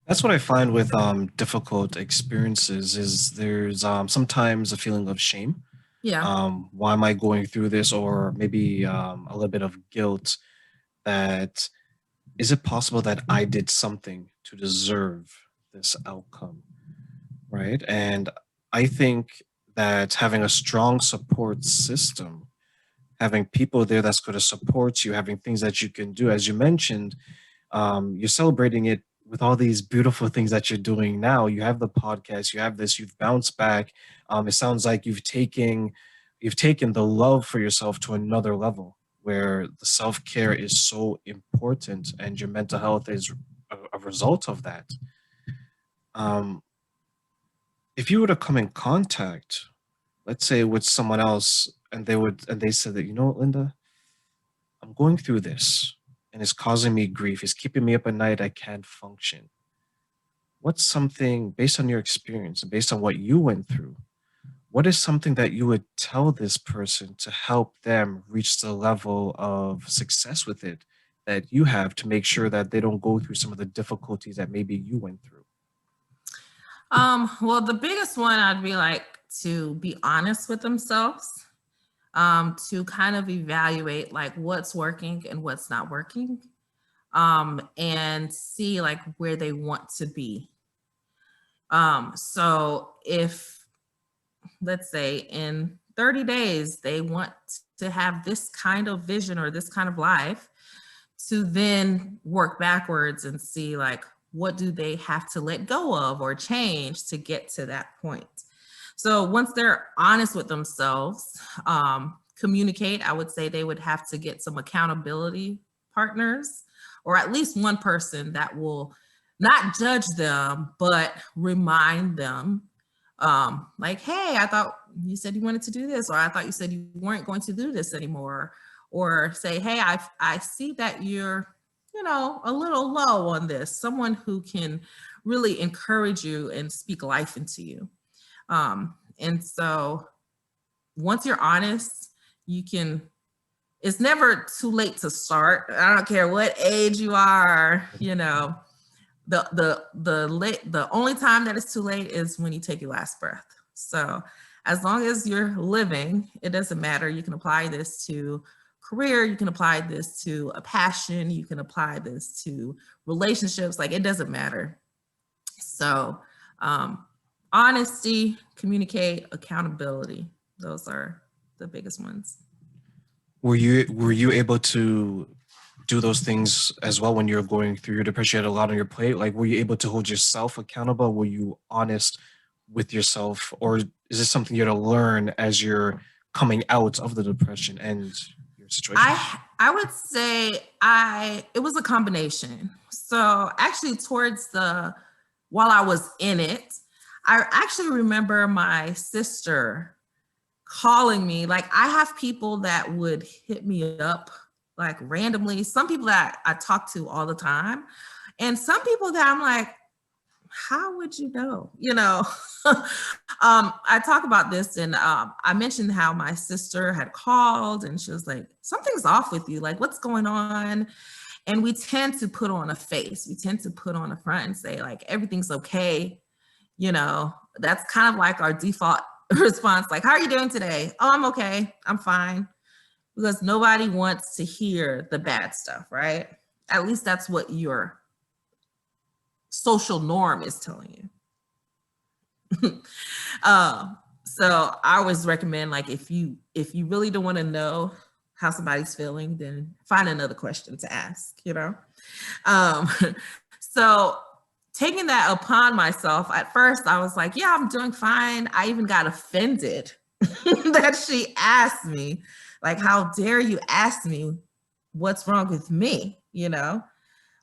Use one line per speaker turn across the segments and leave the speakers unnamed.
That's what I find with difficult experiences is there's sometimes a feeling of shame.
Yeah.
Why am I going through this? Or maybe a little bit of guilt that is it possible that I did something to deserve this outcome? Right. And I think that having a strong support system, having people there that's going to support you, having things that you can do, as you mentioned, you're celebrating it with all these beautiful things that you're doing now. You have the podcast, you have this, you've bounced back. It sounds like you've taken the love for yourself to another level where the self-care is so important and your mental health is a result of that. Um, if you were to come in contact, let's say with someone else, and they said that, you know what, Linda, I'm going through this and it's causing me grief, it's keeping me up at night, I can't function. What's something based on your experience and based on what you went through? What is something that you would tell this person to help them reach the level of success with it that you have to make sure that they don't go through some of the difficulties that maybe you went through?
Well, the biggest one I'd be like to be honest with themselves, to kind of evaluate like what's working and what's not working, and see like where they want to be. So if let's say in 30 days they want to have this kind of vision or this kind of life, to then work backwards and see like what do they have to let go of or change to get to that point. So once they're honest with themselves, communicate, I would say they would have to get some accountability partners, or at least one person that will not judge them but remind them, like, hey, I thought you said you wanted to do this, or I thought you said you weren't going to do this anymore. Or say, hey, I see that you're, a little low on this. Someone who can really encourage you and speak life into you. And so once you're honest, you can, it's never too late to start. I don't care what age you are, the only time that it's too late is when you take your last breath. So as long as you're living, it doesn't matter. You can apply this to career, you can apply this to a passion, you can apply this to relationships, like it doesn't matter. So honesty, communicate, accountability, those are the biggest ones.
Were you able to do those things as well when you're going through your depression? You had a lot on your plate. Like, were you able to hold yourself accountable? Were you honest with yourself, or is this something you had to learn as you're coming out of the depression and your situation?
I would say it was a combination. So actually towards the while I was in it, I actually remember my sister calling me. Like, I have people that would hit me up like randomly, some people that I talk to all the time, and some people that I'm like, how would you know? I talk about this, and I mentioned how my sister had called and she was like, something's off with you. Like, what's going on? And we tend to put on a face. We tend to put on a front and say, like, everything's okay. That's kind of like our default response. Like, how are you doing today? Oh, I'm okay. I'm fine. Because nobody wants to hear the bad stuff, right? At least that's what your social norm is telling you. So I always recommend, like, if you really don't want to know how somebody's feeling, then find another question to ask. Um, so taking that upon myself, at first I was like, yeah, I'm doing fine. I even got offended that she asked me, like, how dare you ask me what's wrong with me,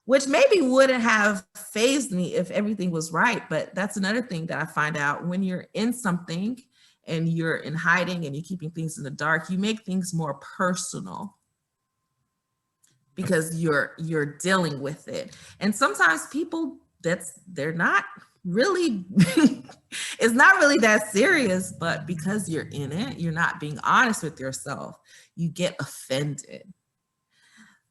which maybe wouldn't have fazed me if everything was right. But that's another thing that I find out: when you're in something and you're in hiding and you're keeping things in the dark, you make things more personal because you're dealing with it. And sometimes people, they're not really it's not really that serious, but because you're in it, you're not being honest with yourself, you get offended.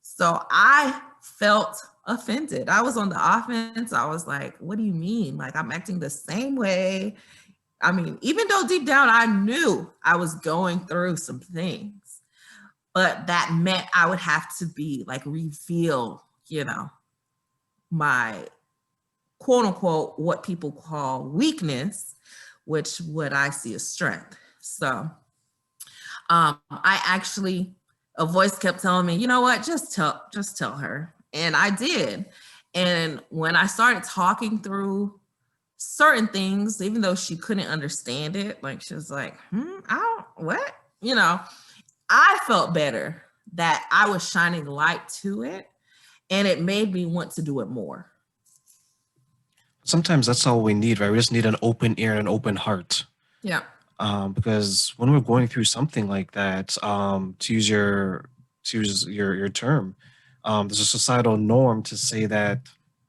So I felt offended. I was on the offense. I was like, what do you mean? Like, I'm acting the same way. I mean, even though deep down I knew I was going through some things, but that meant I would have to be like reveal, my quote unquote, what people call weakness, which what I see as strength. So I actually, a voice kept telling me, you know what, just tell her. And I did. And when I started talking through certain things, even though she couldn't understand it, like she was like, what? I felt better that I was shining light to it, and it made me want to do it more.
Sometimes that's all we need, right? We just need an open ear and an open heart.
Yeah.
Because when we're going through something like that, to use your term, there's a societal norm to say that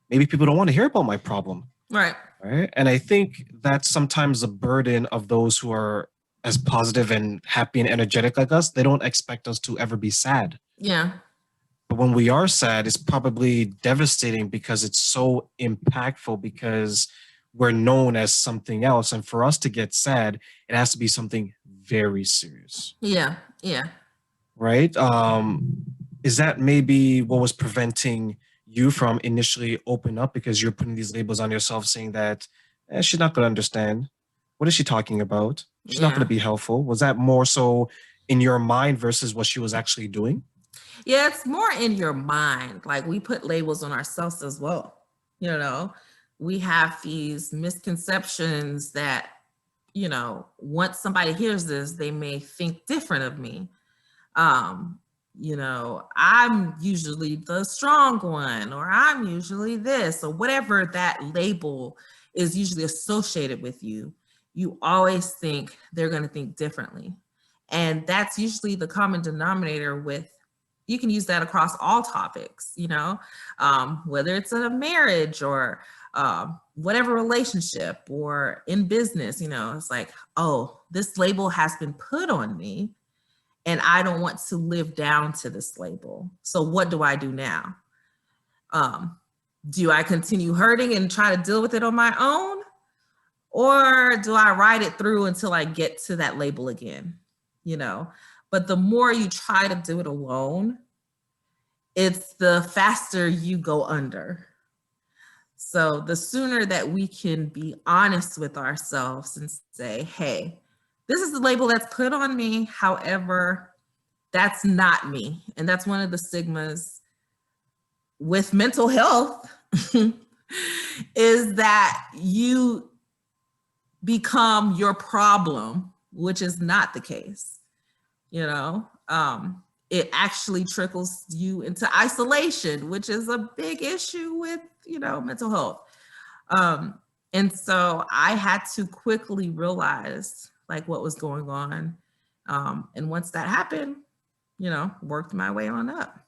maybe people don't want to hear about my problem,
Right.
right? And I think that's sometimes the burden of those who are as positive and happy and energetic like us. They don't expect us to ever be sad.
Yeah.
But when we are sad, it's probably devastating because it's so impactful because we're known as something else. And for us to get sad, it has to be something very serious,
Yeah. Yeah.
right? Is that maybe what was preventing you from initially open up because you're putting these labels on yourself saying that she's not going to understand. What is she talking about? She's not going to
Yeah.
be helpful. Was that more so in your mind versus what she was actually doing?
Yeah, it's more in your mind. Like, we put labels on ourselves as well. We have these misconceptions that, once somebody hears this, they may think different of me. I'm usually the strong one, or I'm usually this, or whatever that label is usually associated with you. You always think they're going to think differently. And that's usually the common denominator with, you can use that across all topics, whether it's in a marriage or whatever relationship or in business, it's like, oh, this label has been put on me and I don't want to live down to this label. So what do I do now? Do I continue hurting and try to deal with it on my own? Or do I ride it through until I get to that label again? But the more you try to do it alone, it's the faster you go under. So the sooner that we can be honest with ourselves and say, hey, this is the label that's put on me. However, that's not me. And that's one of the stigmas with mental health is that you become your problem, which is not the case. It actually trickles you into isolation, which is a big issue with, mental health. And so I had to quickly realize like what was going on. And once that happened, worked my way on up.